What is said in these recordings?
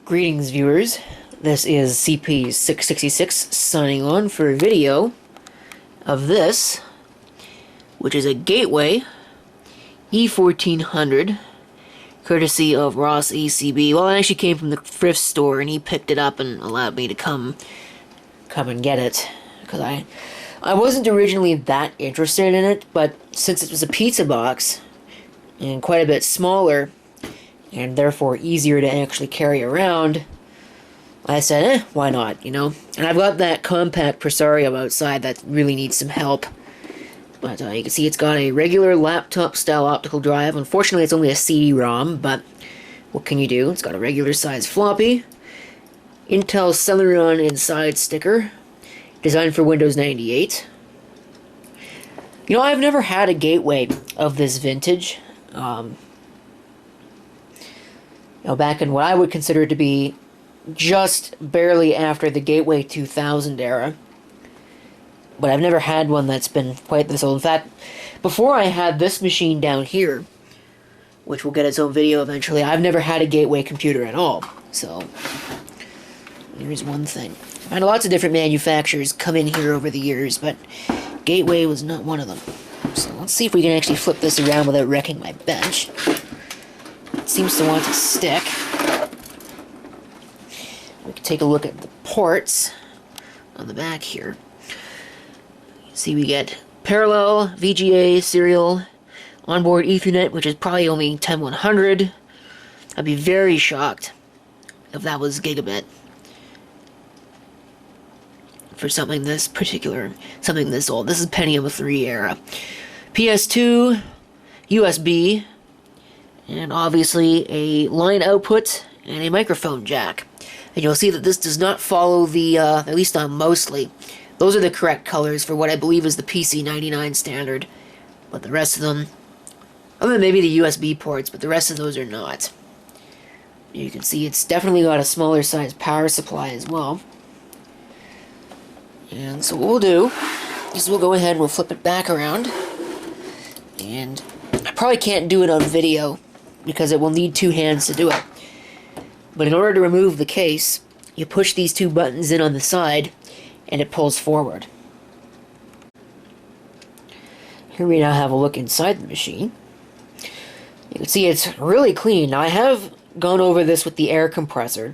Greetings, viewers. This is CP666 signing on for a video of this, which is a Gateway E1400, courtesy of Ross ACB. Well, it actually came from the Thrift store, and he picked it up and allowed me to come and get it, because I wasn't originally that interested in it, but since it was a pizza box and quite a bit smaller and therefore easier to actually carry around, I said, why not, you know? And I've got that compact Presario outside that really needs some help. But you can see it's got a regular laptop-style optical drive. Unfortunately, it's only a CD-ROM, but what can you do? It's got a regular-size floppy, Intel Celeron inside sticker, designed for Windows 98. You know, I've never had a Gateway of this vintage. Back in what I would consider to be just barely after the Gateway 2000 era. But I've never had one that's been quite this old. In fact, before I had this machine down here, which will get its own video eventually, I've never had a Gateway computer at all. So, here's one thing. I've had lots of different manufacturers come in here over the years, but Gateway was not one of them. So let's see if we can actually flip this around without wrecking my bench. It seems to want to stick. We can take a look at the ports on the back here. See, we get parallel, VGA, serial, onboard Ethernet, which is probably only 10100. I'd be very shocked if that was gigabit for something this particular, something this old. This is Pentium 3 era. PS2, USB, and obviously a line output and a microphone jack. And you'll see that this does not follow the, at least on mostly, those are the correct colors for what I believe is the PC99 standard. But the rest of them, other than maybe the USB ports, but the rest of those are not. You can see it's definitely got a smaller size power supply as well. And so what we'll do is we'll go ahead and we'll flip it back around. And I probably can't do it on video because it will need two hands to do it. But in order to remove the case, you push these two buttons in on the side and it pulls forward. Here we now have a look inside the machine. You can see it's really clean. Now I have gone over this with the air compressor,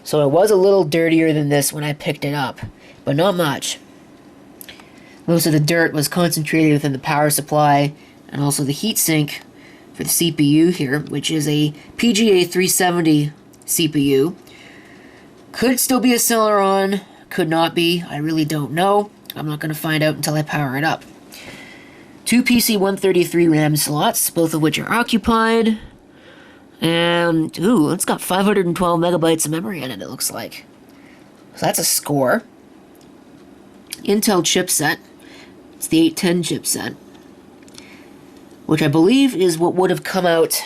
so it was a little dirtier than this when I picked it up, but not much. Most of the dirt was concentrated within the power supply and also the heatsink for the CPU here, which is a PGA 370 CPU. Could still be a Celeron, could not be, I really don't know. I'm not going to find out until I power it up. Two PC133 RAM slots, both of which are occupied. And, ooh, it's got 512 megabytes of memory in it, it looks like. So that's a score. Intel chipset. It's the 810 chipset, which I believe is what would have come out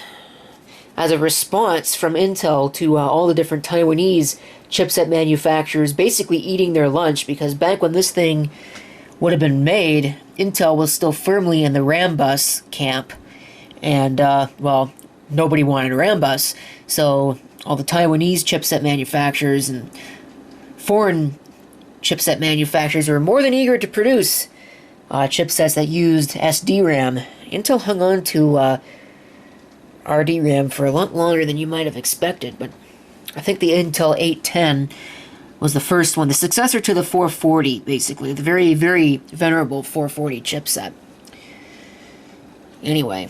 as a response from Intel to all the different Taiwanese chipset manufacturers basically eating their lunch, because back when this thing would have been made, Intel was still firmly in the RAM bus camp, and, well, nobody wanted a RAM bus, so all the Taiwanese chipset manufacturers and foreign chipset manufacturers were more than eager to produce chipsets that used SDRAM. Intel hung on to RDRAM for a lot longer than you might have expected, but I think the Intel 810 was the first one, the successor to the 440, basically, the very, very venerable 440 chipset. Anyway,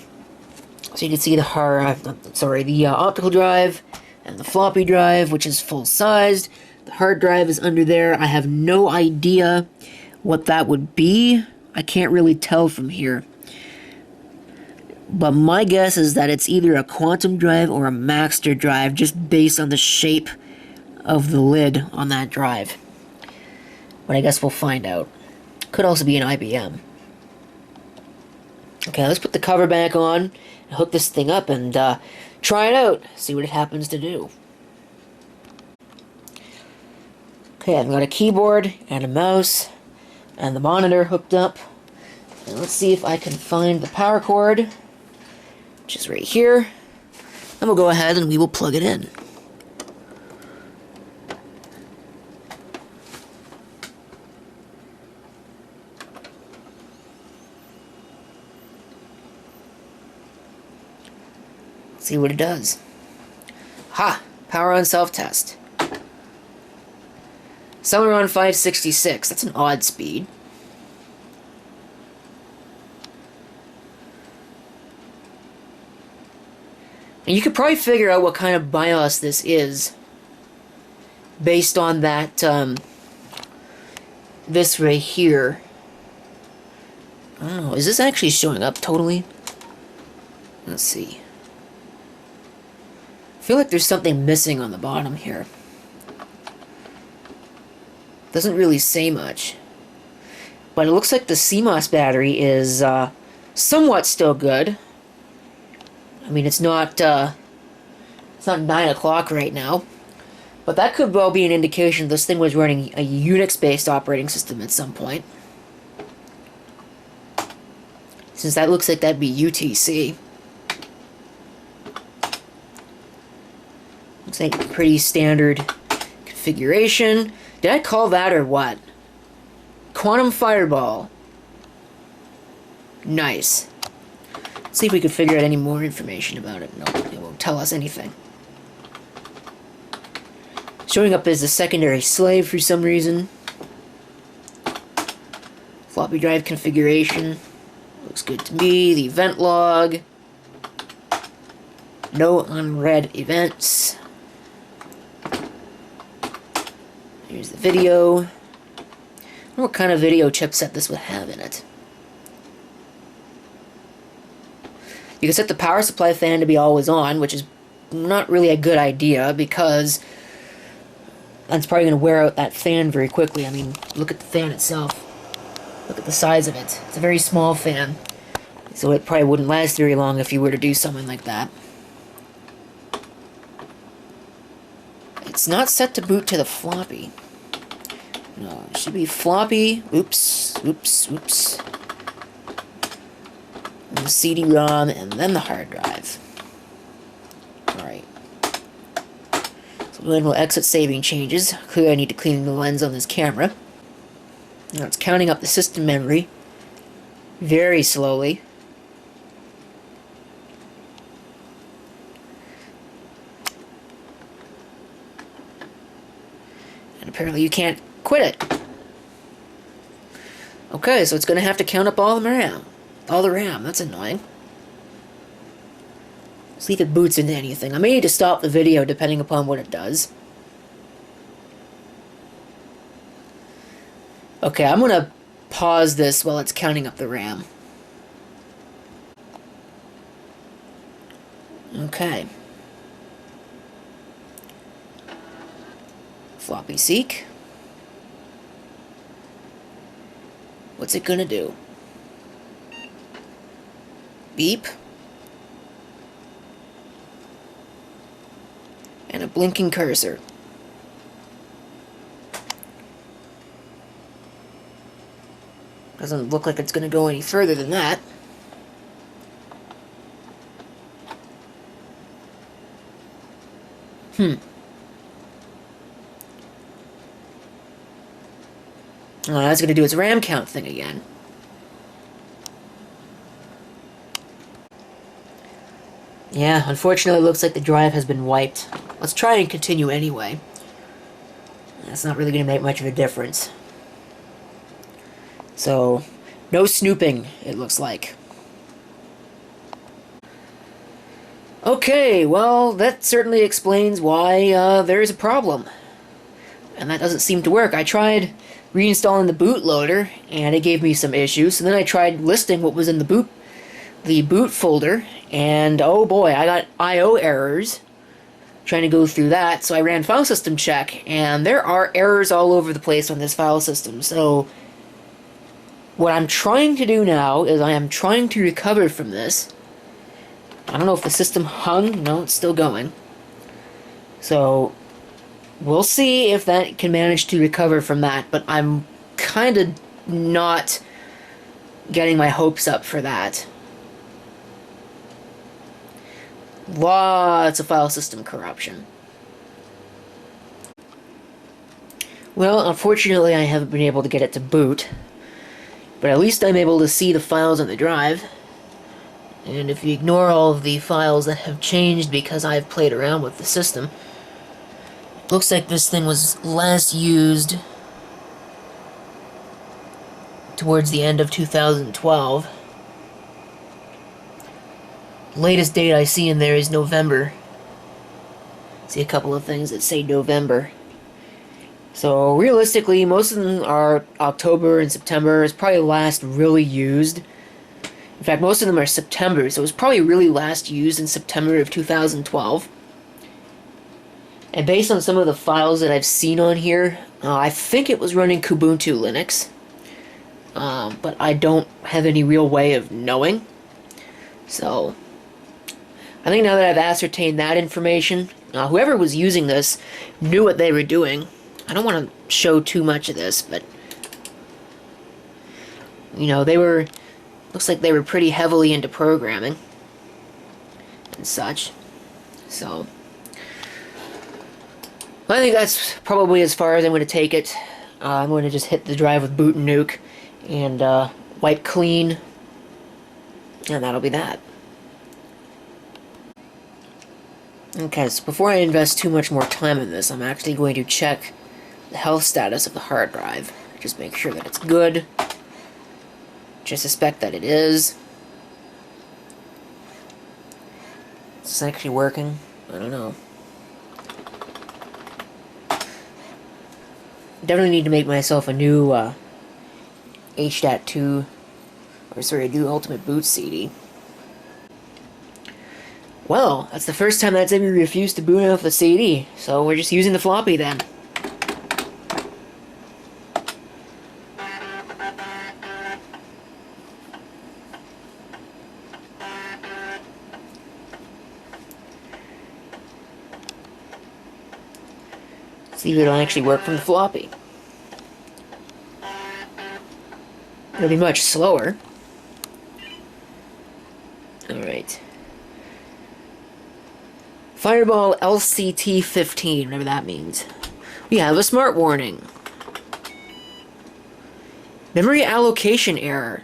so you can see the optical drive and the floppy drive, which is full-sized. The hard drive is under there. I have no idea what that would be. I can't really tell from here. But my guess is that it's either a quantum drive or a Maxter drive, just based on the shape of the lid on that drive. But I guess we'll find out. Could also be an IBM. Okay, let's put the cover back on, hook this thing up, and try it out. See what it happens to do. Okay, I've got a keyboard and a mouse and the monitor hooked up. And let's see if I can find the power cord, which is right here. And we'll go ahead and we will plug it in. Let's see what it does. Ha! Power on self-test. Somewhere around 566. That's an odd speed. And you could probably figure out what kind of BIOS this is based on that, this right here. I don't know, is this actually showing up totally? Let's see. I feel like there's something missing on the bottom here. Doesn't really say much. But it looks like the CMOS battery is somewhat still good. I mean, it's not 9 o'clock right now. But that could well be an indication this thing was running a Unix-based operating system at some point. Since that looks like that'd be UTC. Looks like pretty standard configuration. Did I call that or what? Quantum Fireball. Nice. Let's see if we can figure out any more information about it. No, it won't tell us anything. Showing up as a secondary slave for some reason. Floppy drive configuration. Looks good to me. The event log. No unread events. Here's the video. I wonder what kind of video chipset this would have in it. You can set the power supply fan to be always on, which is not really a good idea because that's probably going to wear out that fan very quickly. I mean, look at the fan itself. Look at the size of it. It's a very small fan. So it probably wouldn't last very long if you were to do something like that. It's not set to boot to the floppy. No, it should be floppy. Oops. And the CD-ROM, and then the hard drive. Alright. So then we'll exit saving changes. Clearly I need to clean the lens on this camera. Now it's counting up the system memory very slowly. And apparently you can't quit it. Okay, so it's going to have to count up all the RAM. That's annoying. See if it boots into anything. I may need to stop the video depending upon what it does. Okay, I'm going to pause this while it's counting up the RAM. Okay. Floppy seek. What's it gonna do? Beep. And a blinking cursor. Doesn't look like it's gonna go any further than that. Oh, that's going to do its RAM count thing again. Yeah, unfortunately it looks like the drive has been wiped. Let's try and continue anyway. That's not really going to make much of a difference. So, no snooping, it looks like. Okay, well, that certainly explains why there is a problem. And that doesn't seem to work. I tried reinstalling the bootloader, and it gave me some issues. And then I tried listing what was in the boot folder, and oh boy, I got I/O errors trying to go through that. So I ran file system check, and there are errors all over the place on this file system. So what I'm trying to do now is I am trying to recover from this. I don't know if the system hung. No, it's still going. So we'll see if that can manage to recover from that, but I'm kind of not getting my hopes up for that. Lots of file system corruption. Well, unfortunately I haven't been able to get it to boot, but at least I'm able to see the files on the drive. And if you ignore all of the files that have changed because I've played around with the system, looks like this thing was last used towards the end of 2012. Latest date I see in there is November. See a couple of things that say November. So realistically, most of them are October and September. It's probably last really used. In fact, most of them are September, so it was probably really last used in September of 2012. And based on some of the files that I've seen on here, I think it was running Kubuntu Linux. But I don't have any real way of knowing. So, I think now that I've ascertained that information, whoever was using this knew what they were doing. I don't want to show too much of this, but, you know, looks like they were pretty heavily into programming and such. So, I think that's probably as far as I'm going to take it. I'm going to just hit the drive with boot and nuke and wipe clean, and that'll be that. Okay, so before I invest too much more time in this, I'm actually going to check the health status of the hard drive. Just make sure that it's good. Just suspect that it is. Is this actually working? I don't know. Definitely need to make myself a new H.2, or sorry, a new Ultimate Boot CD. Well, that's the first time that's ever refused to boot off the CD, so we're just using the floppy then. See if it'll actually work from the floppy. It'll be much slower. Alright. Fireball LCT 15, whatever that means. We have a smart warning. Memory allocation error.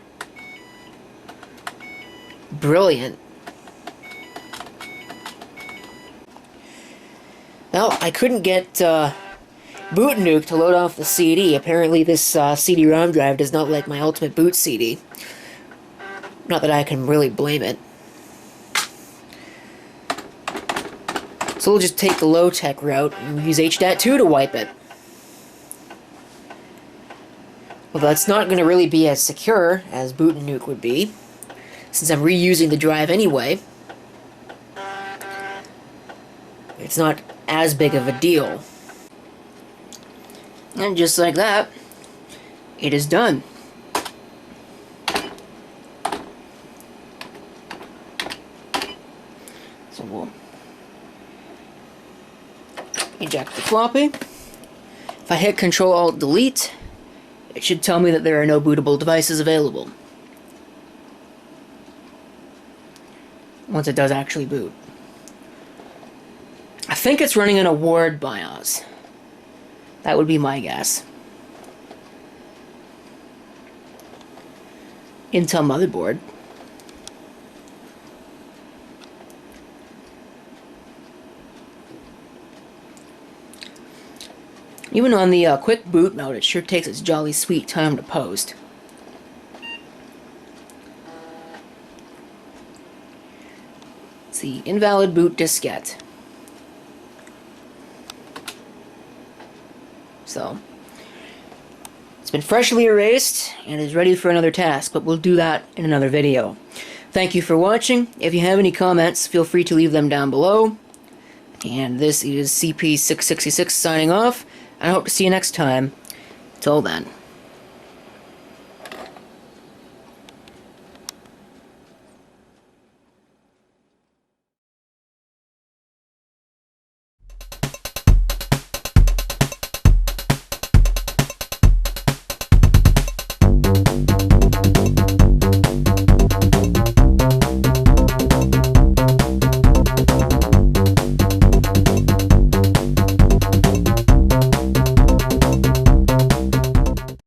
Brilliant. Well, I couldn't get Boot Nuke to load off the CD. Apparently this CD-ROM drive does not like my Ultimate Boot CD. Not that I can really blame it. So we'll just take the low-tech route and use H.2 to wipe it. Well, that's not going to really be as secure as Boot and Nuke would be, since I'm reusing the drive anyway. It's not as big of a deal. And just like that, it is done. So we'll eject the floppy. If I hit Control-Alt-Delete, it should tell me that there are no bootable devices available. Once it does actually boot. I think it's running an Award BIOS. That would be my guess. Intel motherboard. Even on the quick boot mode, it sure takes its jolly sweet time to post. Let's see, invalid boot diskette. So, it's been freshly erased and is ready for another task, but we'll do that in another video. Thank you for watching. If you have any comments, feel free to leave them down below. And this is CP666 signing off. I hope to see you next time. Till then.